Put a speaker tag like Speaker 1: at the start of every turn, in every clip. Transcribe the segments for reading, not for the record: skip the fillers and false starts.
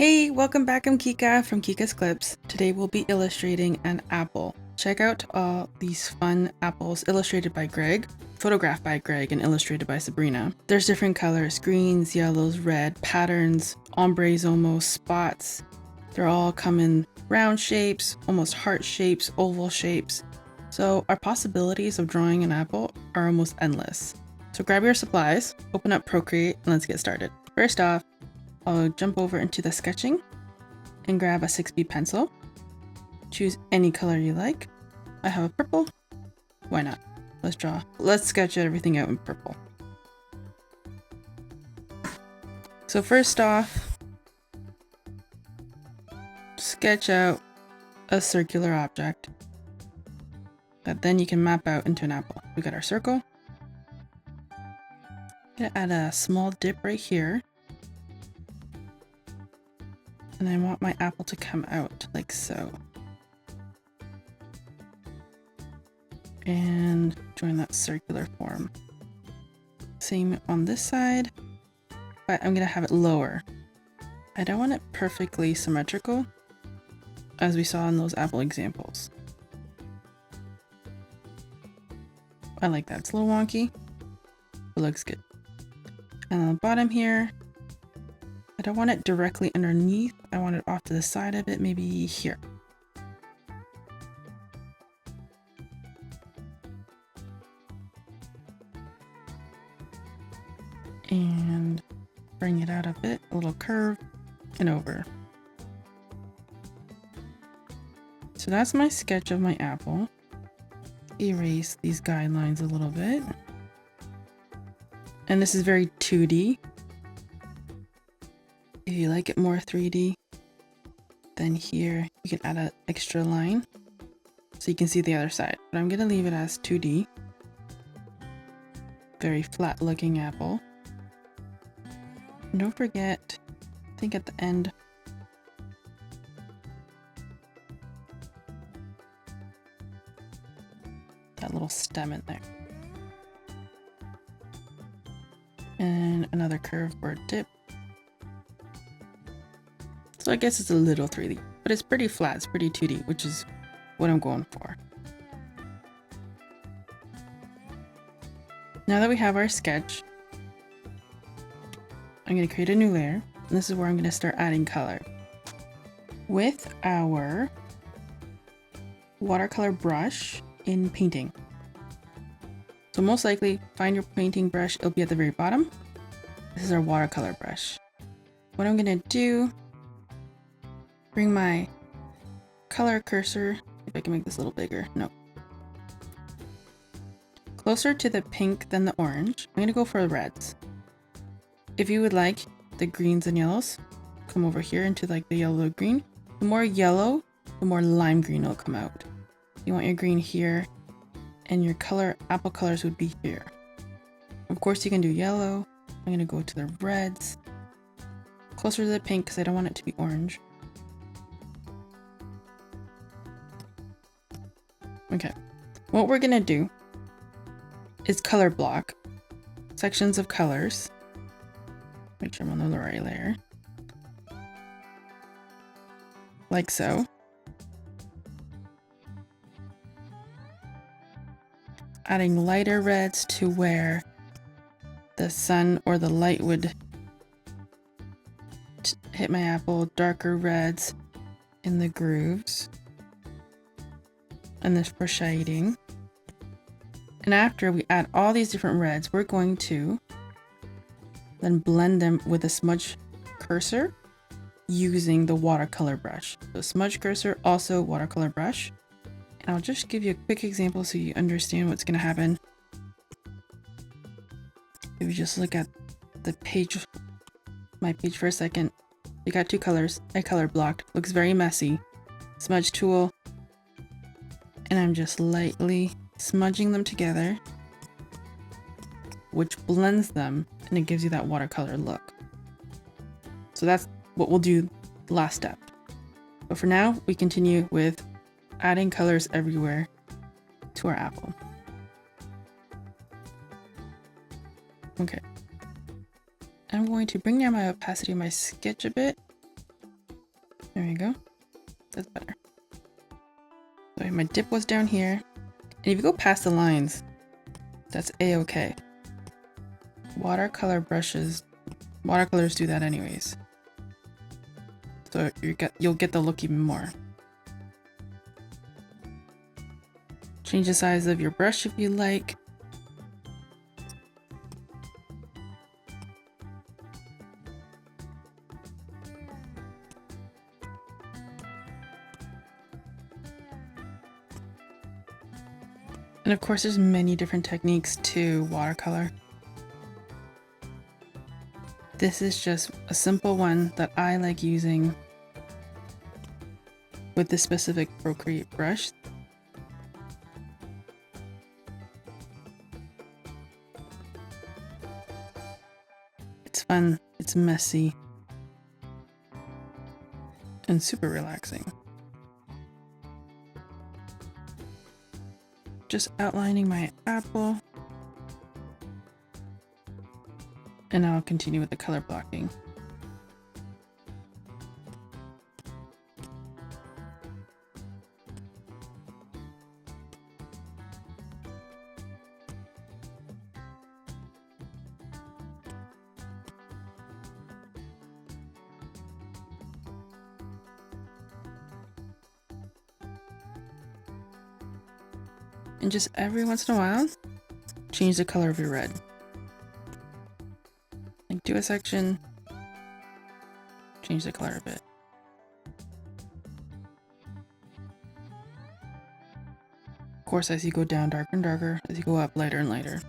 Speaker 1: Hey, welcome back. I'm Kika from Kika's Clips. Today we'll be illustrating an apple. Check out all these fun apples illustrated by Greg, photographed by Greg, and illustrated by Sabrina. There's different colors, greens, yellows, red, patterns, ombres almost, spots. They're all come in round shapes, almost heart shapes, oval shapes. So our possibilities of drawing an apple are almost endless. So grab your supplies, open up Procreate, and let's get started. First off, I'll jump over into the sketching and grab a 6B pencil. Choose any color you like. I have a purple. Why not? Let's sketch everything out in purple. So first off, sketch out a circular object that then you can map out into an apple. We got our circle. I'm gonna add a small dip right here. And I want my apple to come out like so. And join that circular form. Same on this side, but I'm gonna have it lower. I don't want it perfectly symmetrical, as we saw in those apple examples. I like that. It's a little wonky, but looks good. And on the bottom here, I don't want it directly underneath. I want it off to the side of it, maybe here. And bring it out a bit, a little curve, and over. So that's my sketch of my apple. Erase these guidelines a little bit. And this is very 2D. If you like it more 3D, then here you can add an extra line so you can see the other side. But I'm gonna leave it as 2D. Very flat looking apple. And don't forget, I think at the end, that little stem in there. And another curve or dip. So I guess it's a little 3D, but it's pretty flat, it's pretty 2D, which is what I'm going for. Now that we have our sketch, I'm going to create a new layer, and this is where I'm going to start adding color. With our watercolor brush in painting. So most likely, find your painting brush, it'll be at the very bottom. This is our watercolor brush. What I'm going to do, bring my color cursor, if I can make this a little bigger, no. Closer to the pink than the orange. I'm gonna go for the reds. If you would like the greens and yellows, come over here into like the yellow green. The more yellow, the more lime green will come out. You want your green here, and your apple colors would be here. Of course you can do yellow. I'm gonna go to the reds. Closer to the pink because I don't want it to be orange. Okay, what we're gonna do is color block sections of colors. Make sure I'm on the right layer. Like so. Adding lighter reds to where the sun or the light would hit my apple, darker reds in the grooves. And this for shading. And after we add all these different reds, we're going to then blend them with a smudge cursor using the watercolor brush. So smudge cursor, also watercolor brush. And I'll just give you a quick example so you understand what's going to happen. If you just look at the page, my page for a second, you got two colors. I color blocked. Looks very messy. Smudge tool. And I'm just lightly smudging them together, which blends them and it gives you that watercolor look. So that's what we'll do last step. But for now, we continue with adding colors everywhere to our apple. Okay. I'm going to bring down my opacity of my sketch a bit There you go. That's better. So my dip was down here. And if you go past the lines, that's a-okay. Watercolor brushes, watercolors do that anyways. So you'll get the look even more. Change the size of your brush if you like. And of course, there's many different techniques to watercolor. This is just a simple one that I like using with this specific Procreate brush. It's fun, it's messy, and super relaxing. Just outlining my apple. And I'll continue with the color blocking. And just every once in a while, change the color of your red. Like do a section, change the color a bit. Of course, as you go down darker and darker, as you go up lighter and lighter.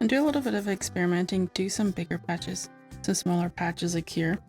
Speaker 1: And do a little bit of experimenting, do some bigger patches, some smaller patches like here.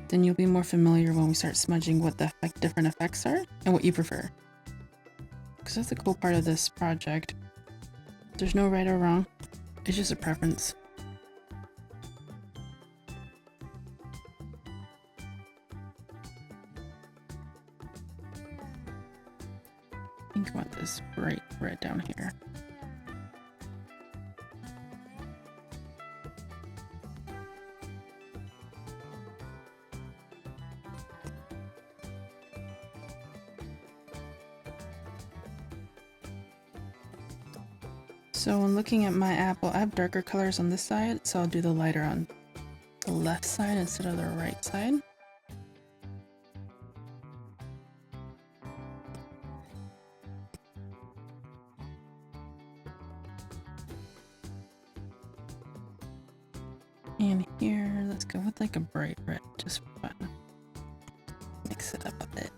Speaker 1: Then you'll be more familiar when we start smudging what the different effects are and what you prefer. Because that's the cool part of this project. There's no right or wrong, it's just a preference. I think I want this bright red down here. So when looking at my apple, I have darker colors on this side, so I'll do the lighter on the left side instead of the right side. And here, let's go with like a bright red, just for fun. Mix it up a bit.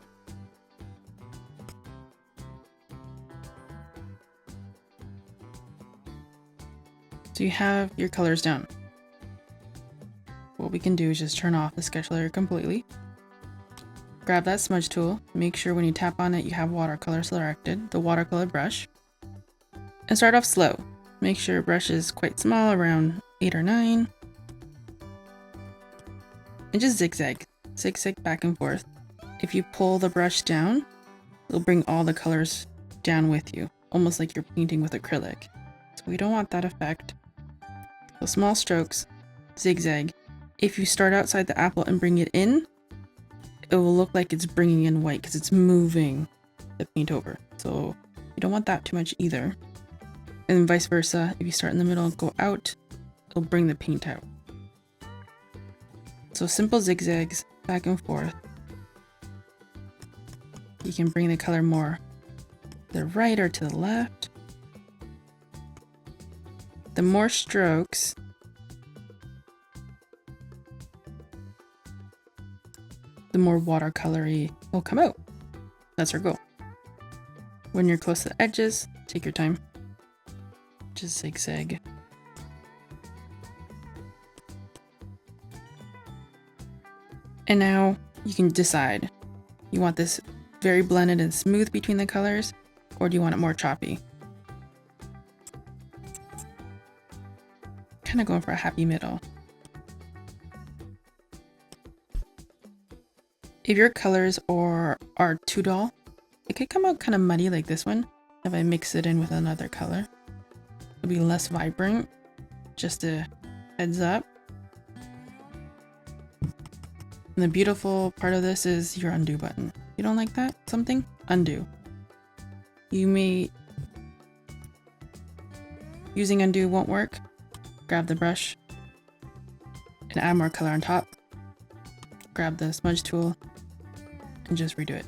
Speaker 1: So you have your colors down. What we can do is just turn off the sketch layer completely. Grab that smudge tool, make sure when you tap on it you have watercolor selected, the watercolor brush. And start off slow. Make sure your brush is quite small, around 8 or 9. And just zigzag. Zigzag back and forth. If you pull the brush down, it'll bring all the colors down with you, almost like you're painting with acrylic. So we don't want that effect. So small strokes, zigzag. If you start outside the apple and bring it in, it will look like it's bringing in white because it's moving the paint over. So You don't want that too much either. And vice versa, if you start in the middle and go out, it'll bring the paint out. So simple zigzags back and forth. You can bring the color more to the right or to the left. The more strokes, the more watercolory will come out. That's our goal. When you're close to the edges, take your time. Just zigzag. And now you can decide. You want this very blended and smooth between the colors, or do you want it more choppy? Kind of going for a happy middle. If your colors are too dull, it could come out kind of muddy like this one if I mix it in with another color. It'll be less vibrant, just a heads up. And the beautiful part of this is your undo button. You don't like that? Something? Undo. Using undo won't work. Grab the brush and add more color on top. Grab the smudge tool and just redo it.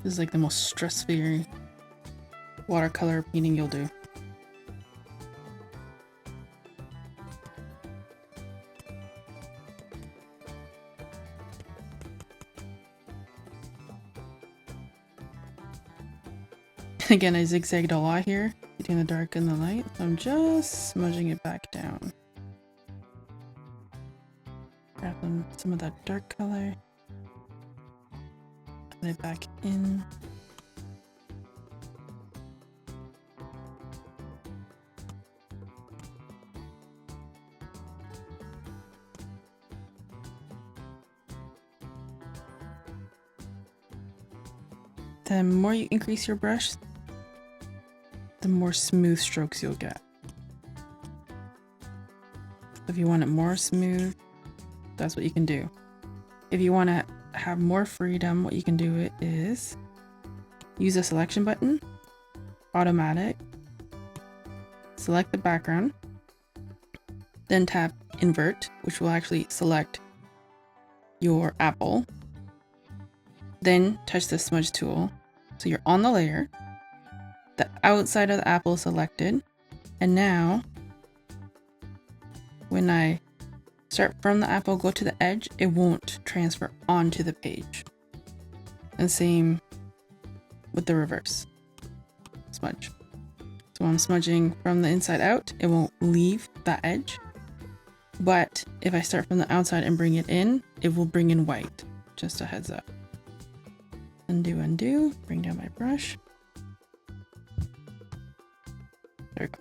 Speaker 1: This is like the most stress-free watercolor painting you'll do. Again, I zigzagged a lot here between the dark and the light. I'm just smudging it back down. Grab some of that dark color. Put it back in. The more you increase your brush, the more smooth strokes you'll get. If you want it more smooth, that's what you can do. If you want to have more freedom, what you can do is use the selection button, automatic, select the background, then tap invert, which will actually select your apple. Then touch the smudge tool. So you're on the layer, the outside of the apple is selected, and now when I start from the apple, go to the edge, it won't transfer onto the page. And same with the reverse smudge. So when I'm smudging from the inside out, it won't leave that edge. But if I start from the outside and bring it in, it will bring in white. Just a heads up. Undo, undo, bring down my brush. There we go.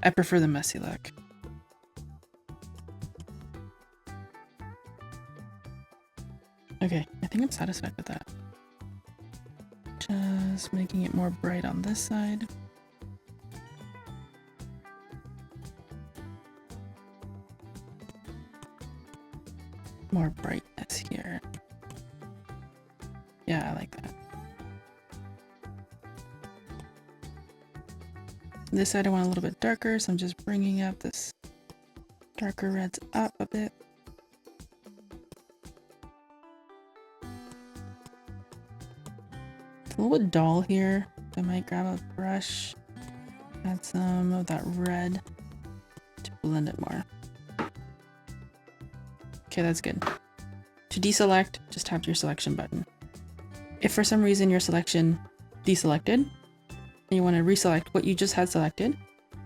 Speaker 1: I prefer the messy look. Okay, I think I'm satisfied with that. Just making it more bright on this side. More brightness here. Yeah, I like that. This side I want a little bit darker, so I'm just bringing up this darker reds up a bit. It's a little bit dull here. I might grab a brush, add some of that red to blend it more. Okay, that's good. To deselect, just tap your selection button. If for some reason your selection deselected and you want to reselect what you just had selected,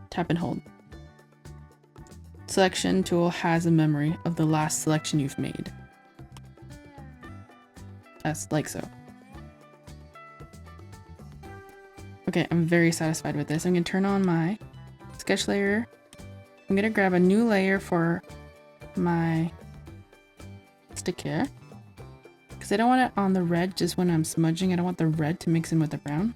Speaker 1: tap and hold. Selection tool has a memory of the last selection you've made. That's like so. Okay, I'm very satisfied with this. I'm going to turn on my sketch layer. I'm going to grab a new layer for my stick here. Because I don't want it on the red just when I'm smudging. I don't want the red to mix in with the brown.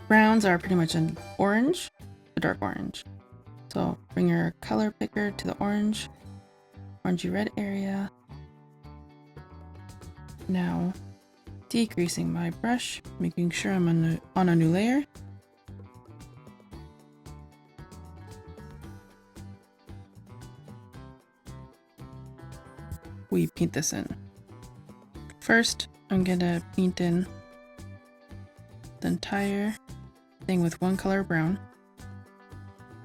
Speaker 1: Browns are pretty much an orange, a dark orange. So bring your color picker to the orangey red area. Now, decreasing my brush, making sure I'm on a new layer. We paint this in. First, I'm gonna paint in the entire thing with one color brown,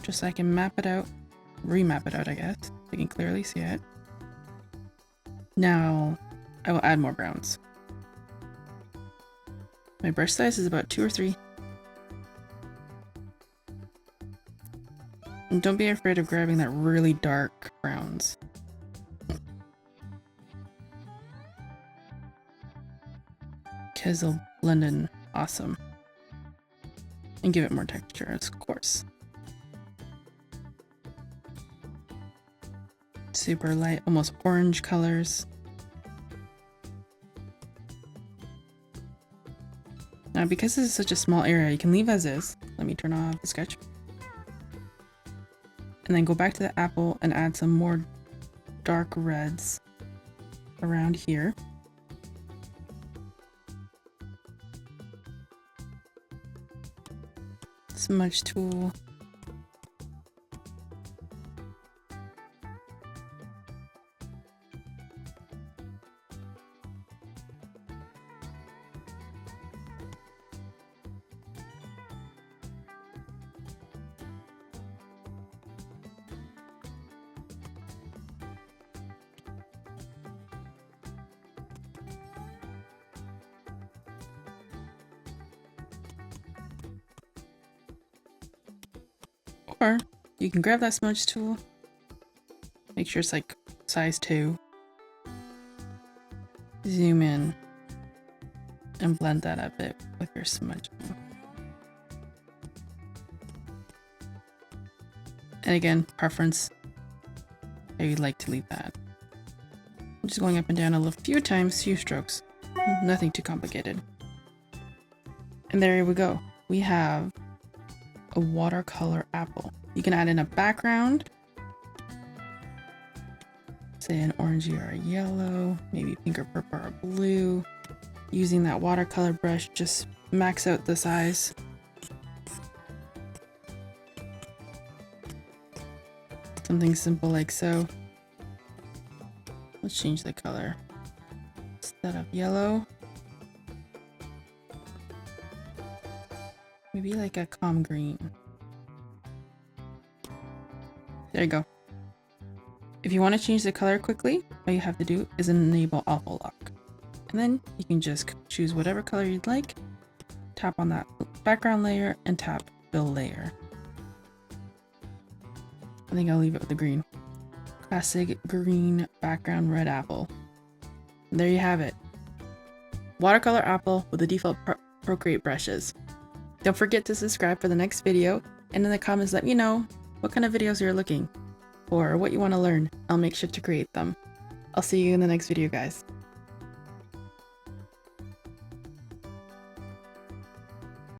Speaker 1: just so I can map it out, remap it out, I guess, so you can clearly see it. Now, I will add more browns. My brush size is about 2 or 3. And don't be afraid of grabbing that really dark browns. Because they'll blend in awesome. And give it more texture, of course. Super light, almost orange colors. Now, because this is such a small area, you can leave as is. Let me turn off the sketch. And then go back to the apple and add some more dark reds around here. Smudge tool. Or you can grab that smudge tool, make sure it's like size 2, zoom in, and blend that a bit with your smudge tool. And again, preference, how you'd like to leave that. I'm just going up and down a few times, few strokes, nothing too complicated. And there we go. We have a watercolor apple. You can add in a background, say an orangey or a yellow, maybe pink or purple or blue. Using that watercolor brush, just max out the size. Something simple like so. Let's change the color. Instead of yellow, maybe like a calm green. There you go. If you want to change the color quickly, all you have to do is enable auto lock. And then you can just choose whatever color you'd like, tap on that background layer and tap fill layer. I think I'll leave it with the green. Classic green background red apple. And there you have it. Watercolor apple with the default Procreate brushes. Don't forget to subscribe for the next video, and in the comments let me know what kind of videos you're looking for or what you want to learn. I'll make sure to create them. I'll see you in the next video, guys.